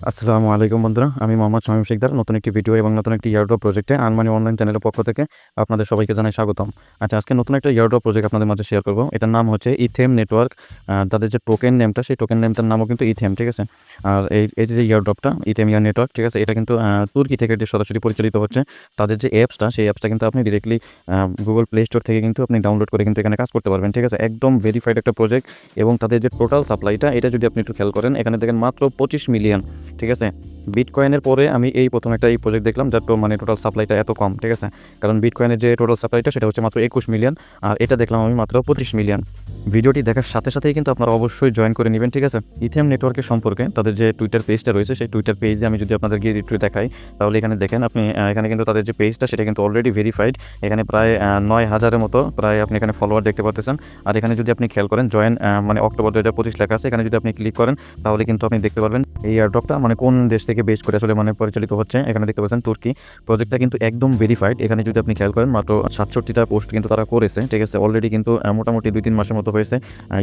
আসসালামু আলাইকুম বন্ধুরা, আমি মোহাম্মদ শামীম শিকদার। নতুন একটি ভিডিও এবং নতুন একটি ইয়ারড্রপ প্রজেক্টে আনমানি অনলাইন চ্যানেলের পক্ষ থেকে আপনাদের সবাইকে জানাই স্বাগতম। আচ্ছা, আজকে নতুন একটা ইয়ারড্রপ প্রজেক্ট আপনাদের মাঝে শেয়ার করব। এটার নাম হচ্ছে ইথেম নেটওয়ার্ক। তাদের যে টোকেন নেমটা, সেই টোকেন নেমটার নামও কিন্তু ইথেম, ঠিক আছে। আর এই যে ইয়ারড্রপটা ইথেম ইয়ার নেটওয়ার্ক, ঠিক আছে, এটা কিন্তু তুর্কি থেকে যে সরাসরি পরিচালিত হচ্ছে। তাদের যে অ্যাপসটা, সেই অ্যাপসটা কিন্তু আপনি ডিরেক্টলি গুগল প্লে স্টোর থেকে কিন্তু আপনি ডাউনলোড করে কিন্তু এখানে কাজ করতে পারবেন, ঠিক আছে। একদম ভেরিফাইড একটা প্রজেক্ট। এবং তাদের যে টোটাল সাপ্লাইটা, এটা যদি আপনি একটু খেয়াল করেন, এখানে দেখেন মাত্র 25 মিলিয়ন, ঠিক আছে। বিটকয়েনের পরে আমি এই প্রথম একটা এই প্রজেক্ট দেখলাম যার মানে টোটাল সাপ্লাইটা এত কম, ঠিক আছে। কারণ বিটকয়েনের যে টোটাল সাপ্লাইটা সেটা হচ্ছে মাত্র 21 মিলিয়ন, আর এটা দেখলাম আমি মাত্র 25 মিলিয়ন। ভিডিওটি দেখার সাথে সাথেই কিন্তু আপনারা অবশ্যই জয়েন করে নেবেন, ঠিক আছে। ইথেম নেটওয়ার্কের সম্পর্কে তাদের যে টুইটার পেজটা রয়েছে, সেই টুইটার পেজে আমি যদি আপনাদেরকে একটু দেখাই, তাহলে এখানে দেখেন আপনি, এখানে কিন্তু তাদের যে পেজটা সেটা কিন্তু অলরেডি ভেরিফাইড। এখানে প্রায় 9,000-এর মতো প্রায় আপনি এখানে ফলোয়ার দেখতে পাচ্ছেন। আর এখানে যদি আপনি খেয়াল করেন জয়েন মানে অক্টোবর 2025 লেখা আছে, এখানে যদি আপনি ক্লিক করেন তাহলে কিন্তু আপনি দেখতে পারবেন এই এয়ারড্রপটা মানে কোন দেশ থেকে বেস করে আসলে মানে পরিচালিত হচ্ছে। এখানে দেখতে পাচ্ছেন তুর্কি। প্রজেক্টটা কিন্তু একদম ভেরিফাইড। এখানে যদি আপনি খেয়াল করেন মাত্র 67টা পোস্ট কিন্তু তারা করেছে, ঠিক আছে। অলরেডি কিন্তু মোটামুটি 2-3 মাসের মতো হয়েছে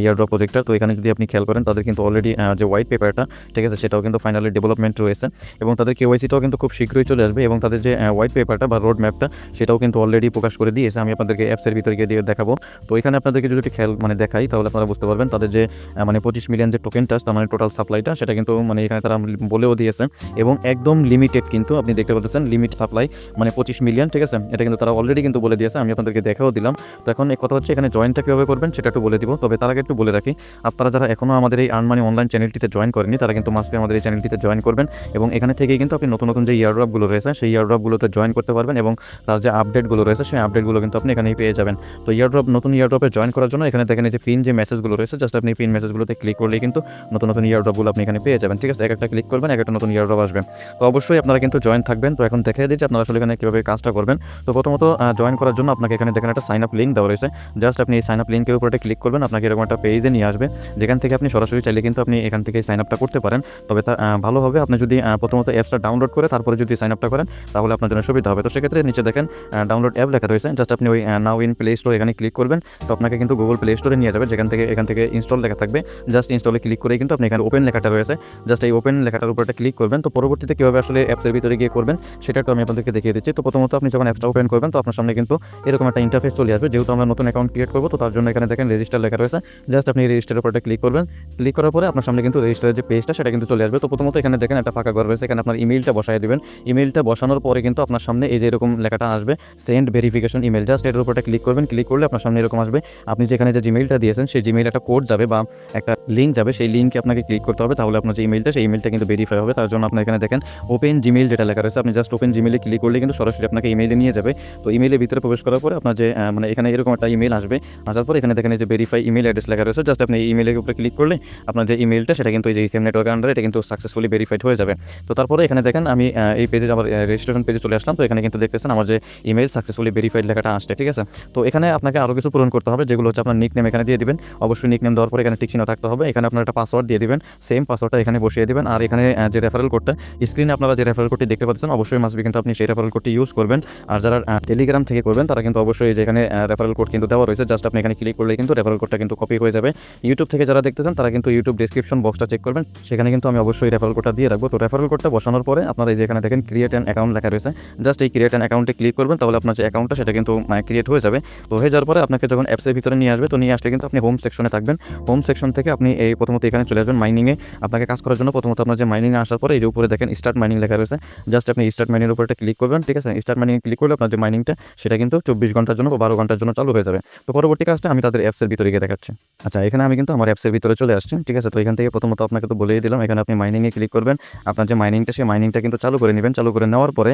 এয়ারড্রপ প্রজেক্টটা। তো এখানে যদি আপনি খেয়াল করেন তাদের কিন্তু অলরেডি যে হোয়াইট পেপারটা, ঠিক আছে, সেটাও কিন্তু ফাইনালি ডেভেলপমেন্ট রয়েছে। এবং তাদের কেওয়াইসিটাও কিন্তু খুব শীঘ্রই চলে আসবে। এবং তাদের যে হোয়াইট পেপারটা বা রোড ম্যাপটা, সেটাও কিন্তু অলরেডি প্রকাশ করে দিয়েছে। আমি আপনাদেরকে অ্যাপসের ভিতরে গিয়ে দিয়ে দেখাবো। তো এখানে আপনাদেরকে যদি খেয়াল মানে দেখাই, তাহলে আপনারা বুঝতে পারবেন তাদের যে মানে 25 মিলিয়ন যে টোকেনটা, তার মানে টোটাল সাপ্লাইটা, সেটা কিন্তু মানে এখানে তারা বলেও দিয়েছে। এবং একদম লিমিটেড কিন্তু আপনি দেখতে পাচ্ছেন লিমিট সাপ্লাই মানে 25 মিলিয়ন, ঠিক আছে। এটা কিন্তু তারা অলরেডি কিন্তু বলে দিয়েছে, আমি আপনাদেরকে দেখাও দিলাম। তো এখন এই কথা হচ্ছে এখানে জয়েনটা কীভাবে করবেন সেটা একটু বলে দিব। তবে তার আগে একটু বলে রাখি, আপনারা যারা এখনও আমাদের এই আর্নমানি অনলাইন চ্যানেলটিতে জয়েন করেনি, তারা কিন্তু মাস্ট বি আমাদের এই চ্যানেলটিতে জয়েন করবেন। এবং এখানে থেকেই কিন্তু আপনি নতুন নতুন যে ইয়ারড্রপগুলো রয়েছে, সেই ইয়ারড্রপগুলোতে জয়েন করতে পারবেন। এবং তার যে আপডেটগুলো রয়েছে, সেই আপডেটগুলো কিন্তু আপনি এখানেই পেয়ে যাবেন। তো নতুন ইয়ারড্রপে জয়েন করার জন্য এখানে দেখেন এই যে পিন যে মেসেজগুলো রয়েছে, জাস্ট আপনি পিন মেসেজগুলোতে ক্লিক করলেই কিন্তু নতুন নতুন ইয়ারড্রপগুলো আপনি এখানে পেয়ে যাবেন, ঠিক আছে। একটা ক্লিক করবেন, একটা নতুন ইয়ারড্রপ আসবে। তো অবশ্যই আপনারা কিন্তু জয়েন থাকবেন। তো এখন দেখে দিচ্ছি আপনারা আসলে এখানে কীভাবে কাজটা করবেন। তো প্রথমত জয়েন করার জন্য আপনাকে এখানে দেখেন একটা সাইন আপ লিঙ্ক দেওয়া রয়েছে। জাস্ট আপনি এই সাইন আপ লিঙ্কের উপরে ক্লিক করবেন, আপনাকে এরকম একটা পেজে নিয়ে আসবে, যেখান থেকে আপনি সরাসরি চাইলে কিন্তু আপনি এখান থেকে সাইন আপটা করতে পারেন। তবে তা ভালো হবে আপনি যদি প্রথমত অ্যাপসটা ডাউনলোড করে তারপরে যদি সাইন আপটা করেন, তাহলে আপনার জন্য সুবিধা হবে। তো সেক্ষেত্রে নিচে দেখেন ডাউনলোড অ্যাপ লেখা রয়েছে, জাস্ট আপনি ওই নাও ইন প্লে স্টোর এখানে ক্লিক করবেন। তো আপনাকে কিন্তু গুগল প্লে স্টোরে নিয়ে যাবে, এখান থেকে ইনস্টল লেখা থাকবে। জাস্ট ইনস্টলে ক্লিক করেই কিন্তু আপনি এখানে ওপেন লেখাটা রয়েছে, জাস্ট এই ওপেন লেখাটার উপরে ক্লিক করবেন। তো পরবর্তীতে কীভাবে আসলে অ্যাপসের ভিতরে গিয়ে করবেন সেটা একটু আমি আপনাদেরকে দেখিয়ে দিচ্ছি। তো প্রথমত আপনি যখন অ্যাপসটা ওপেন করবেন, তো আপনার সামনে কিন্তু এরকম একটা ইন্টারফেস চলে আসবে। যেহেতু আমরা নতুন অ্যাকাউন্ট ক্রিয়েট করবো, তো তার জন্য এখানে দেখেন রেজিস্টার লেখা রয়েছে, জাস্ট আপনি রেজিস্টারের উপরে ক্লিক করবেন। ক্লিক করার পরে আপনার সামনে কিন্তু রেজিস্টারের যে পেজটা, সেটা কিন্তু চলে আসবে। তো প্রথমত এখানে দেখেন একটা ফাঁকা ঘর রয়েছে, এখানে আপনার ইমেইলটা বসায় দেবেন। ইমেইলটা বসানোর পরে কিন্তু আপনার সামনে এই যে এরকম লেখাটা আসবে, সেন্ড ভেরিফিকেশন ইমেল, জাস্ট এটার উপরে ক্লিক করবেন। ক্লিক করলে আপনার সামনে এরকম আসবে। আপনি যেখানে যে জিমেইলটা দিয়েছেন, সেই জিমেইল একটা কোড যাবে বা একটা লিঙ্ক যাবে, সেই লিঙ্কে আপনাকে ক্লিক করতে হবে। তাহলে আপনার যে ইমেইলটা, সেই ইমেইলটা কিন্তু ভেরিফাই হবে। তার জন্য আপনার এখানে দেখেন ওপেন জিমেইল যেটা লেখা রয়েছে, আপনি জাস্ট ওপেন জিমেইলে ক্লিক করলে কিন্তু সরাসরি আপনাকে ইমেইলে নিয়ে যাবে। তো ইমেইলের ভিতরে প্রবেশ করার পরে আপনার যে মানে এখানে এরকম একটা ইমেইল আসবে। আসার পরে এখানে দেখেন এই যে ভেরিফাই ইমেইল অ্যাড্রেস লেখা রয়েছে, জাস্ট আপনি এই ইমেইলের উপরে ক্লিক করলে আপনার যে ইমেইলটা, সেটা কিন্তু এই যে ইথেম নেটওয়ার্ক আন্ডারে এটা কিন্তু সাকসেসফুলি ভেরিফাইড হয়ে যাবে। তো তারপরে এখানে দেখেন আমি এই পেজে আমার রেজিস্ট্রেশন পেজে চলে আসলাম। তো এখানে কিন্তু দেখতেছেন আমার যে ইমেইল সাকসেসফুলি ভেরিফাইড লেখাটা আসছে, ঠিক আছে। তো এখানে আপনাকে আরও কিছু পূরণ করতে হবে, যেগুলো হচ্ছে আপনার নিকনেম এখানে দিয়ে দিবেন। অবশ্যই নিকনেম দেওয়ার পরে এখানে টিক চিহ্ন থাকতে হবে। এখানে আপনার একটা পাসওয়ার্ড দিয়ে দিবেন, সেম পাসওয়ার্ডটা এখানে বসিয়ে দিবেন। আর এখানে যে রেফারেল কোডটা, স্ক্রিনে আপনারা যে রেফারেল কোডটি দেখতে পাচ্ছেন, অবশ্যই মাসবি কিন্তু আপনি সেই রেফারেল কোডটি ইউজ করবেন। আর যারা টেলিগ্রাম থেকে করবেন, তারা কিন্তু অবশ্যই যেখানে রেফারেল কোড কিন্তু দেওয়া রয়েছে, জাস্ট আপনি এখানে ক্লিক করলে কিন্তু রেফারেল কোডটা কিন্তু কপি হয়ে যাবে। ইউটিউব থেকে যারা দেখতেছেন, তারা কিন্তু ইউটিউব ডেসক্রিপশন বক্সটা চেক করবেন, সেখানে কিন্তু আমি অবশ্যই রেফারেল কোডটা দিয়ে রাখবো। তো রেফারেল কোডটা বসানোর পরে আপনারা এই যে এখানে দেখেন ক্রিয়েট অ্যান অ্যাকাউন্ট লেখা রয়েছে, জাস্ট এই ক্রিয়েট অ্যান অ্যাকাউন্টে ক্লিক করবেন। তাহলে আপনার যে অ্যাকাউন্টটা, সেটা কিন্তু ক্রিয়েট হয়ে যাবে। তো হয়ে যাওয়ার পরে আপনাকে যখন অ্যাপসের ভিতরে নিয়ে আসবে, তো নিয়ে আসলে কিন্তু আপনি হোম সেকশনে থাকবেন। হোম সেকশন থেকে আপনি এই প্রথমত এখানে চলে আসবেন মাইনিংয়ে। আপনাকে কাজ করার জন্য প্রথমত আপনার যে মাইনিংয়ে আসার পরে এই যে উপরে দেখেন স্টার্ট মাইনিং লেখা রয়েছে, জাস্ট আপনি স্টার্ট মাইনিংয়ের উপরে ক্লিক করবেন, ঠিক আছে। স্টার্ট মাইনিংয়ে ক্লিক করলে আপনার যে মাইনিংটা, সেটা কিন্তু 24 ঘন্টার জন্য বা 12 ঘন্টার জন্য চালু হয়ে যাবে। তো পরবর্তী কাজটা আমি তাদের অ্যাপসের ভিতরে গিয়ে দেখাচ্ছি। আচ্ছা, এখানে আমি কিন্তু আমার অ্যাপসের ভিতরে চলে আসছি, ঠিক আছে। তো এখান থেকে প্রথমত আপনাকে তো বলেই দিলাম, এখানে আপনি মাইনিংয়ে ক্লিক করবেন। আপনার যে মাইনিংটা, সেই মাইনিংটা কিন্তু চালু করে নেবেন। চালু করে নেওয়ার পরে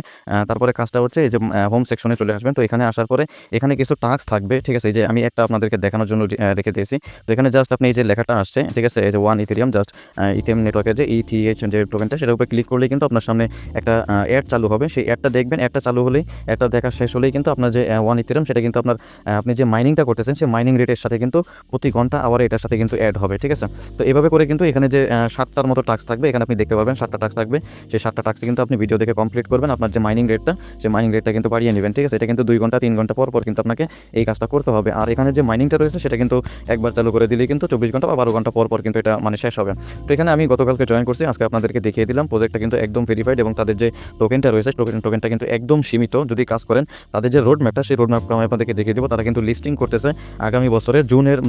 তারপরে কাজটা হচ্ছে এই যে হোম সেকশনে চলে আসবেন। তো এখানে আসার পরে এখানে কিছু টাস্ক থাকবে, ঠিক আছে। এই যে আমি একটা আপনাদেরকে দেখানোর জন্য রেখে দিয়েছি। তো এখানে জাস্ট আপনি এই যে লেখাটা আসছে, ঠিক আছে, এই যে 1 ইথেরিয়াম, জাস্ট ইথেম নেটওয়ার্কের যে ইথিএইচ যে টোকেনটা, সেটার উপরে ক্লিক করলেই কিন্তু আপনার সামনে একটা অ্যাড চালু হবে। সেই অ্যাডটা দেখবেন, অ্যাডটা চালু হলেই, অ্যাডটা দেখা শেষ হলেই কিন্তু আপনার যে 1 ইথেরিয়াম, সেটা কিন্তু আপনার আপনি যে মাইনিংটা করতেছেন, সেই মাইনিং রেটের সাথে কিন্তু প্রতি ঘন্টা আবার এটার সাথে কিন্তু অ্যাড হবে, ঠিক আছে। তো এভাবে করে কিন্তু এখানে যে 7টার মতো টাস্ক থাকবে, এখানে আপনি দেখতে পাবেন 7টা টাস্ক থাকবে। সেই 7টা টাস্ক কিন্তু আপনি ভিডিও দেখে কমপ্লিট করবেন। আপনার যে মাইনিং রেটটা, সেই মাইনিং রেটটা কিন্তু বাড়িয়ে নেবেন, ঠিক আছে। এটা কিন্তু 2 ঘন্টা 3 ঘন্টা পর পর কিন্তু আপনাকে এই কাজটা করতে হবে। আর এখানে যে মাইনিংটা রয়েছে, সেটা কিন্তু একবার চালু করে দিলেই কিন্তু 24 ঘন্টা বা 12 ঘন্টা পর পর কিন্তু এটা মানে শেষ হবে। তো এখানে আমি গতকালকে জয়েন করছি, আজকে আপনাদেরকে দেখিয়ে দিলাম। প্রজেক্টটা কিন্তু একদম ভেরিফাইড এবং তাদের যে টোকেনটা রয়েছে টোকেনটা কিন্তু একদম সীমিত। যদি কাজ করেন তাদের যে রোড ম্যাপটা সেই রোড ম্যাপটা আমি আপনাদেরকে দেখিয়ে দেবো। তারা কিন্তু লিস্টিং করতেছে আগামী বছরের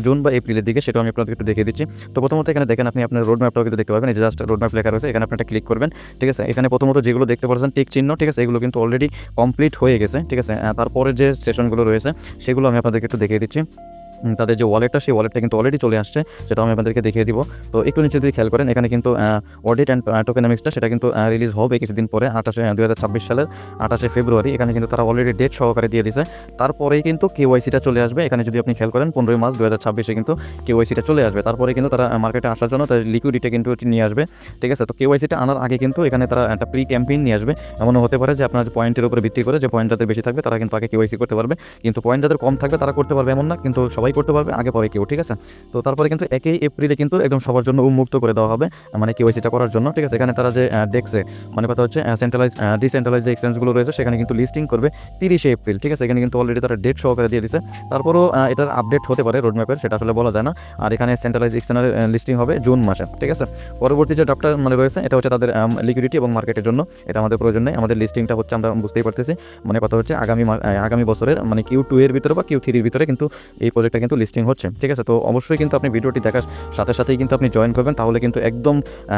জুন বা এপ্রিলের দিকে, সেটা আমি আপনাদেরকে একটু দেখিয়ে দিচ্ছি। তো প্রথমত এখানে দেখেন আপনি আপনার রোড ম্যাপটাও কিন্তু দেখতে পাবেন, এই যে জাস্ট রোড ম্যাপ লেখা রয়েছে, এখানে আপনি একটা ক্লিক করবেন। ঠিক আছে, এখানে প্রথমত যেগুলো দেখতে পাচ্ছেন টিক চিহ্ন, ঠিক আছে, এগুলো কিন্তু অলরেডি কমপ্লিট হয়ে গেছে। ঠিক আছে, তারপরে যে সেশনগুলো রয়েছে সেগুলো আমি আপনাদেরকে একটু দেখিয়ে দিচ্ছি। তাদের যে ওয়ালেটটা সেই ওয়ালেটটা কিন্তু অলরেডি চলে আসছে, সেটা আমি আপনাদেরকে দেখিয়ে দিব। তো একটু নিচে যদি খেয়াল করেন এখানে কিন্তু অডিট অ্যান্ড টোকেনমিক্সটা সেটা কিন্তু রিলিজ হবে কিছুদিন পরে 2026 সালের 28 ফেব্রুয়ারি। এখানে কিন্তু তারা অলরেডি ডেট সহকারে দিয়ে দিয়েছে। তারপরেই কিন্তু কেওয়াইসিটা চলে আসবে। এখানে যদি আপনি খেয়াল করেন 15 মার্চ 2026 কিন্তু কেওয়াইসিটা চলে আসবে। তারপরে কিন্তু তারা মার্কেটে আসার জন্য তাদের লিকুইডিটি কিন্তু নিয়ে আসবে। ঠিক আছে, তো কেওয়াইসিটা আনার আগে কিন্তু এখানে তারা একটা প্রি ক্যাম্পেইন নিয়ে আসবে। এমনও হতে পারে যে আপনার পয়েন্টের উপরে ভিত্তি করে, যে পয়েন্ট যাদের বেশি থাকবে তারা কিন্তু আগে কেওয়াইসি করতে পারবে, কিন্তু পয়েন্ট যাদের কম থাকবে তারা করতে পারবে এমন না, কিন্তু সবাই করতে পারবে আগে পরে কেউ। ঠিক আছে, তো তারপরে কিন্তু 1 এপ্রিলে কিন্তু একদম সবার জন্য উন্মুক্ত করে দেওয়া হবে, মানে কেওয়াইসিটা করার জন্য। ঠিক আছে, এখানে তারা যে ডেক্সে মানে কথা হচ্ছে ডিসেন্ট্রালাইজ যে এক্সচেঞ্জগুলো রয়েছে সেখানে কিন্তু লিস্টিং করবে 30 এপ্রিল। ঠিক আছে, এখানে কিন্তু অলরেডি তারা ডেট সহকারে দিয়ে দিচ্ছে। তারপরও এটার আপডেট হতে পারে রোডম্যাপের, সেটা আসলে বলা যায় না। আর এখানে সেন্ট্রালাইজ এক্সচেঞ্জের লিস্টিং হবে জুন মাসে। ঠিক আছে, পরবর্তী যে ড্রাফটটা মানে রয়েছে এটা হচ্ছে তাদের লিকুইডিটি এবং মার্কেটের জন্য, এটা আমাদের প্রয়োজন নেই। আমাদের লিস্টিংটা হচ্ছে আমরা বুঝতেই পারতেছি, মানে কথা হচ্ছে আগামী বছরের মানে Q2 এর ভিতরে বা Q3 এর ভিতরে কিন্তু এই প্রজেক্টটা কিন্তু লিস্টিং হচ্ছে। ঠিক আছে, তো অবশ্যই কিন্তু আপনি ভিডিওটি দেখার সাথে সাথেই কিন্তু আপনি জয়েন করবেন, তাহলে কিন্তু একদম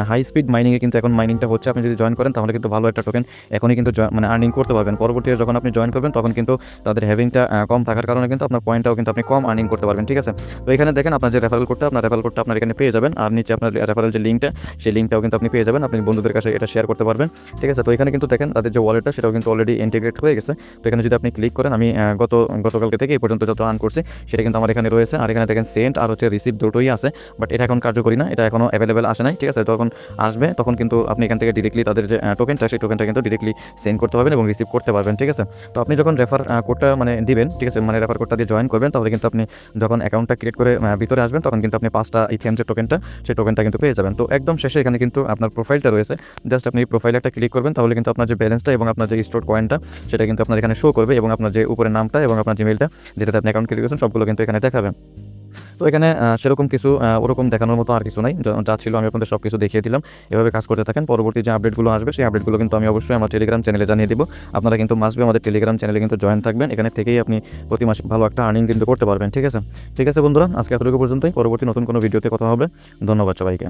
হাই স্পিড মাইনিংয়ে কিন্তু এখন মাইনিংটা হচ্ছে। আপনি যদি জয়েন করেন তাহলে কিন্তু ভালো একটা টোকেন এখনই কিন্তু মানে আর্নিং করতে পারবেন। পরবর্তীতে যখন আপনি জয়েন করবেন তখন কিন্তু তাদের হ্যাভিংটা কম থাকার কারণে কিন্তু আপনার পয়েন্টটাও কিন্তু আপনি কম আর্নিং করতে পারবেন। ঠিক আছে, তো এখানে দেখেন আপনার যে রেফারেল কোডটা আপনার এখানে পেয়ে যাবেন, আর নিচে আপনার রেফারেল যে লিঙ্কটা সেই লিঙ্কটাও কিন্তু আপনি পেয়ে যাবেন, আপনি বন্ধুদের কাছে এটা শেয়ার করতে পারবেন। ঠিক আছে, তো এখানে কিন্তু দেখেন তাদের যে ওয়ালেটটা সেটাও কিন্তু অলরেডি ইন্টিগ্রেট হয়ে গেছে। তো এখানে যদি আপনি ক্লিক করেন, আমি গতকালকে থেকে এই পর্যন্ত যত আর্ন করছি সেটা কিন্তু আমার এখানে রয়েছে। আর এখানে দেখেন সেন্ট আর হচ্ছে রিসিভ দুটোই আছে, বাট এটা এখন কার্যকরী না, এটা এখনো অ্যাভেলেবেল আসে নাই। ঠিক আছে, তখন আসবে তখন কিন্তু আপনি এখান থেকে ডিরেক্টলি তাদের যে টোকেনটা সেই টোকেনটা কিন্তু ডিরেক্টলি সেন্ড করতে পারবেন এবং রিসিভ করতে পারবেন। ঠিক আছে, তো আপনি যখন রেফার কোডটা মানে দিবেন, ঠিক আছে, মানে রেফার কোডটা দিয়ে জয়েন করবেন, তাহলে কিন্তু আপনি যখন অ্যাকাউন্টটা ক্রিয়েট করে ভিতরে আসবেন তখন কিন্তু আপনি 5টা ইথিয়াম যে টোকেনটা সেই টোকেনটা কিন্তু পেয়ে যাবেন। তো একদম শেষে এখানে কিন্তু আপনার প্রোফাইলটা রয়েছে, জাস্ট আপনি প্রোফাইলে একটা ক্লিক করবেন, তাহলে কিন্তু আপনার যে ব্যালেন্সটা এবং আপনার যে স্টোর কয়েনটা সেটা কিন্তু আপনার এখানে শো করবে, এবং আপনার যে উপরে নামটা এবং আপনার জিমেইলটা যেটাতে আপনি অ্যাকাউন্ট ক্রিয়েট করেছেন সবগুলো কিন্তু এখানে দেখাবে। তো এখানে সেরকম কিছু ওরকম দেখানোর মতো আর কিছু নাই, যা ছিল আমি আপনাদের সব কিছু দেখিয়ে দিলাম। এভাবে কাজ করতে থাকেন, পরবর্তী যে আপডেটগুলো আসবে সেই আপডেটগুলো কিন্তু আমি অবশ্যই আমার টেলিগ্রাম চ্যানেলে জানিয়ে দেবো। আপনারা কিন্তু মাসবে আমাদের টেলিগ্রাম চ্যানেলে কিন্তু জয়েন থাকবেন, এখানে থেকেই আপনি প্রতি মাসে ভালো একটা আর্নিং কিন্তু করতে পারবেন। ঠিক আছে বন্ধুরা, আজকে এতটুকু পর্যন্তই, পরবর্তী নতুন কোনো ভিডিওতে কথা হবে। ধন্যবাদ সবাইকে।